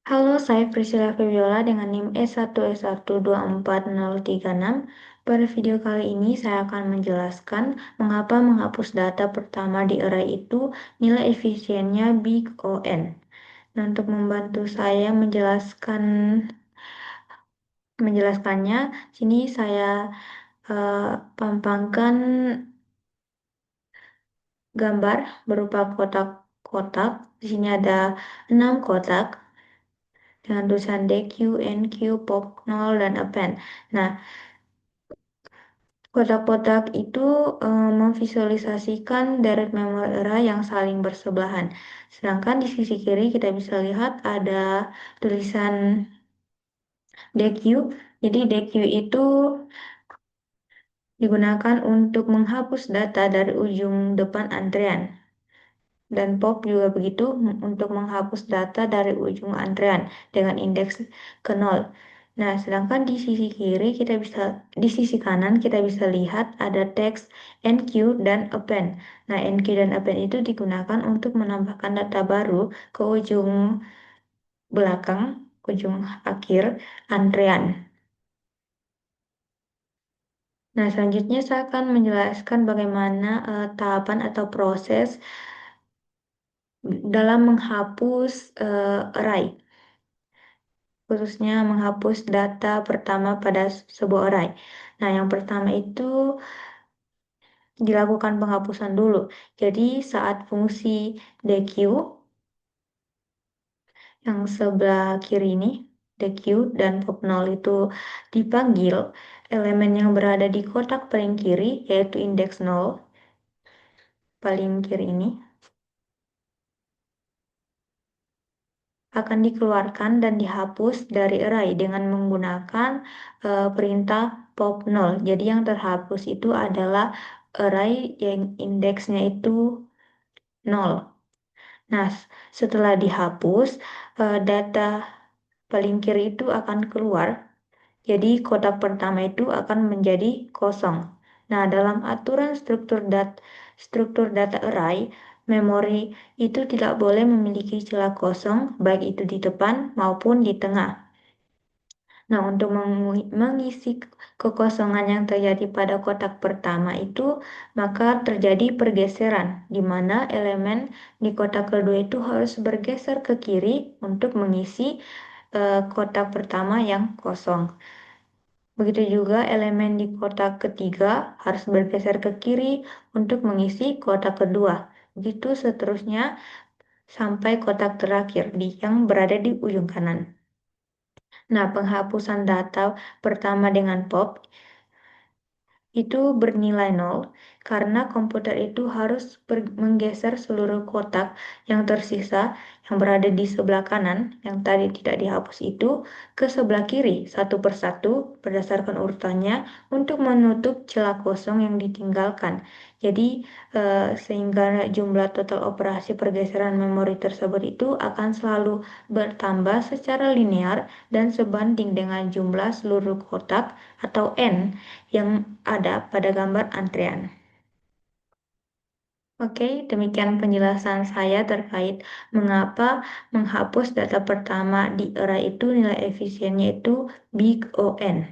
Halo, saya Priscilla Febiola dengan NIM S1S1240036. Pada video kali ini saya akan menjelaskan mengapa menghapus data pertama di array itu nilai efisiennya big O(n). Nah, untuk membantu saya menjelaskannya, sini saya eh, pampangkan gambar berupa kotak-kotak. Di sini ada 6 kotak dengan tulisan DQ, NQ, POP 0, dan append. Nah, kotak-kotak itu memvisualisasikan deret memory array yang saling bersebelahan. Sedangkan di sisi kiri kita bisa lihat ada tulisan DQ. Jadi DQ itu digunakan untuk menghapus data dari ujung depan antrean. Dan POP juga begitu untuk menghapus data dari ujung antrean dengan indeks ke 0. Nah, sedangkan di sisi kanan kita bisa lihat ada teks NQ dan append. Nah, NQ dan append itu digunakan untuk menambahkan data baru ke ujung belakang, ujung akhir antrean. Nah, selanjutnya saya akan menjelaskan bagaimana tahapan atau proses dalam menghapus array, khususnya menghapus data pertama pada sebuah array. Nah, yang pertama itu dilakukan penghapusan dulu. Jadi, saat fungsi DQ yang sebelah kiri ini, DQ dan pop0 itu dipanggil, elemen yang berada di kotak paling kiri, yaitu indeks 0, paling kiri ini, akan dikeluarkan dan dihapus dari array dengan menggunakan perintah pop 0. Jadi yang terhapus itu adalah array yang indeksnya itu 0. Nah, setelah dihapus, data paling kiri itu akan keluar. Jadi kotak pertama itu akan menjadi kosong. Nah, dalam aturan struktur data array, memori itu tidak boleh memiliki celah kosong, baik itu di depan maupun di tengah. Nah, untuk mengisi kekosongan yang terjadi pada kotak pertama itu, maka terjadi pergeseran, di mana elemen di kotak kedua itu harus bergeser ke kiri untuk mengisi kotak pertama yang kosong. Begitu juga elemen di kotak ketiga harus bergeser ke kiri untuk mengisi kotak kedua. Begitu seterusnya sampai kotak terakhir yang berada di ujung kanan. Nah, penghapusan data pertama dengan POP itu bernilai 0 karena komputer itu harus menggeser seluruh kotak yang tersisa yang berada di sebelah kanan yang tadi tidak dihapus itu ke sebelah kiri satu persatu berdasarkan urutannya untuk menutup celah kosong yang ditinggalkan. Jadi sehingga jumlah total operasi pergeseran memori tersebut itu akan selalu bertambah secara linear dan sebanding dengan jumlah seluruh kotak atau N yang ada pada gambar antrean. Oke, demikian penjelasan saya terkait mengapa menghapus data pertama di array itu nilai efisiennya itu big O(n).